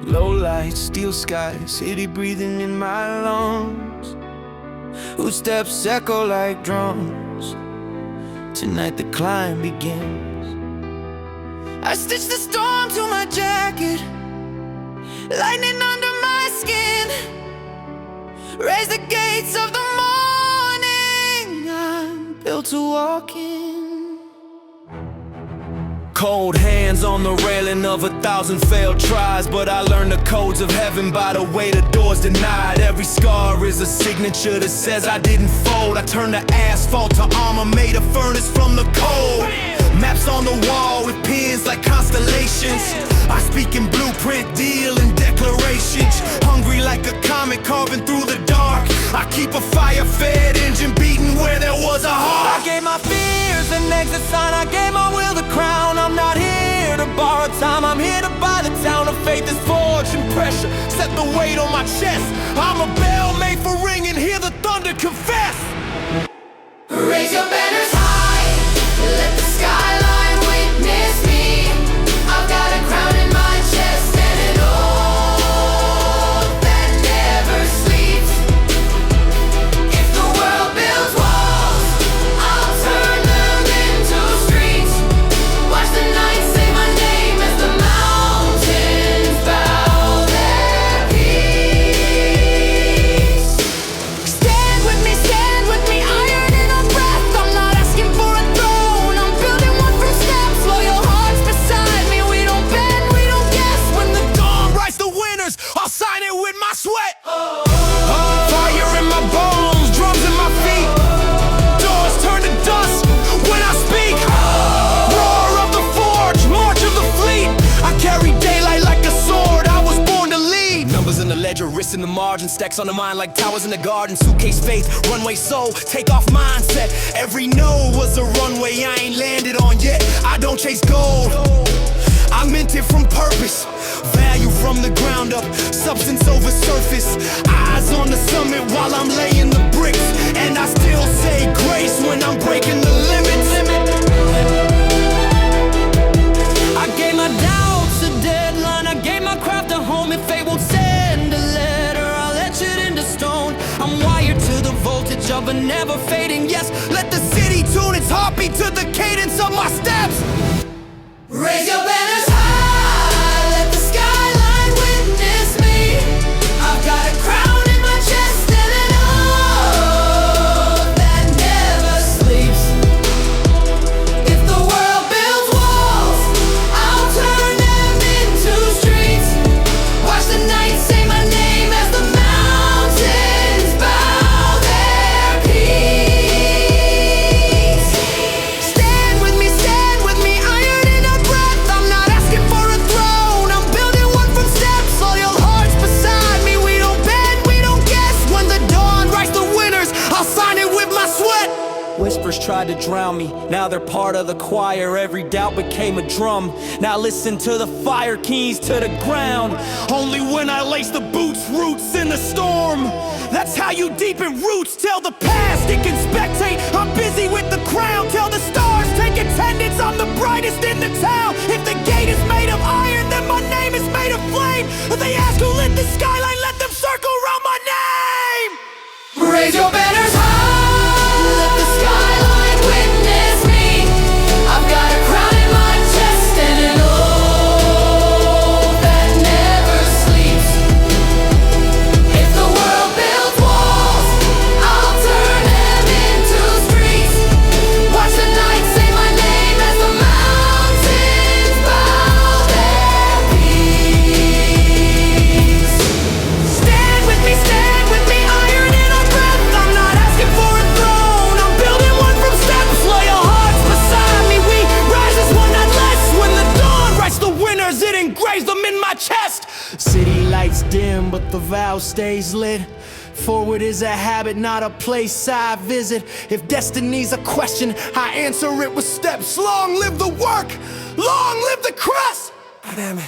Low lights, steel skies, city breathing in my lungs. Footsteps echo like drums. Tonight the climb begins. I stitch the storm to my jacket, lightning under my skin. Raise the gates of the morning. I'm built to walk in. Cold hands on the railing of 1,000 failed tries, but I learned the codes of heaven by the way the door's denied. Every scar is a signature that says I didn't fold. I turned the asphalt to armor, made a furnace from the cold. Maps on the wall with pins like constellations. I speak in blueprint, deal and declarations. Hungry like a comet carving through the dark. I keep a fire-fed engine beating where there was a heart. I gave my fears an exit sign, I gave my will the crown. I'm not here to borrow time, I'm here to buy the town. Of faith is forged in pressure, set the weight on my chest. I'm a bell made for ringing, hear the thunder confess. Raise your banners high, let the skyline witness me. I've got a crown in my chest and an oath that never sleeps. If the world builds walls, I'll turn them into streets. Watch the night say my name as the mountains bow their peace. Stand with me, iron in a breath. I'm not asking for a throne, I'm building one from steps. Loyal hearts beside me, we don't bend, we don't guess. When the Dawn writes the winners, I'll sign it with my sweat. Fire in my bones, drums in my feet. Doors turn to dust when I speak. Roar of the forge, march of the fleet. I carry daylight like a sword, I was born to lead. Numbers in the ledger, wrists in the margin, stacks on the mind like towers in the garden. Suitcase faith, runway soul, take off mindset. Every no was a runway I ain't landed on yet. I don't chase gold, I meant it from purpose. Value from the ground up, substance over surface. Eyes on the summit while I'm laying the bricks. And I still say grace when I'm breaking the limits. I gave my doubts a deadline, I gave my craft a home. If fate won't send a letter, I'll etch it into stone. I'm wired to the voltage of a never fading yes. Let the city tune its heartbeat to the cadence of my steps. raise your banners high, let the skyline witness me. I've got a crown in my chest and an oath that never sleeps. If the world builds walls, I'll turn them into streets. Watch the night say my name as the mountains bow their peace. Stand with me, iron in a breath. I'm not asking for a throne, I'm building one from steps. Loyal hearts beside me, we don't bend, we don't guess. When the dawn writes the winners, I'll sign it with my sweat. Whispers tried to drown me, now they're part of the choir. Every doubt became a drum, now listen to the fire, keys to the ground. Only when I lace the boots, roots in the storm. That's how you deepen roots, tell the past it can spectate. I'm busy with the crown, tell the stars take attendance. I'm the brightest in the town. If the gate is made of iron, then my name is made of flame. If they ask who lit the skyline, let them circle around my name. Raise your banners high, let the skyline witness me. I've got a crown in my chest and an oath that never sleeps. If the world builds walls, I'll turn them into streets. Watch the night say my name as the mountains bow their peace. Stand with me, iron in a breath. I'm not asking for a throne, I'm building one from steps. Loyal hearts beside me, we rise as one, not less. When the dawn Writes the winners, it engraves them in my chest. City lights dim, but the vow stays lit. Forward is a habit, not a place I visit. If destiny's a question, I answer it with steps. Long live the work, long live the crest. Damn it.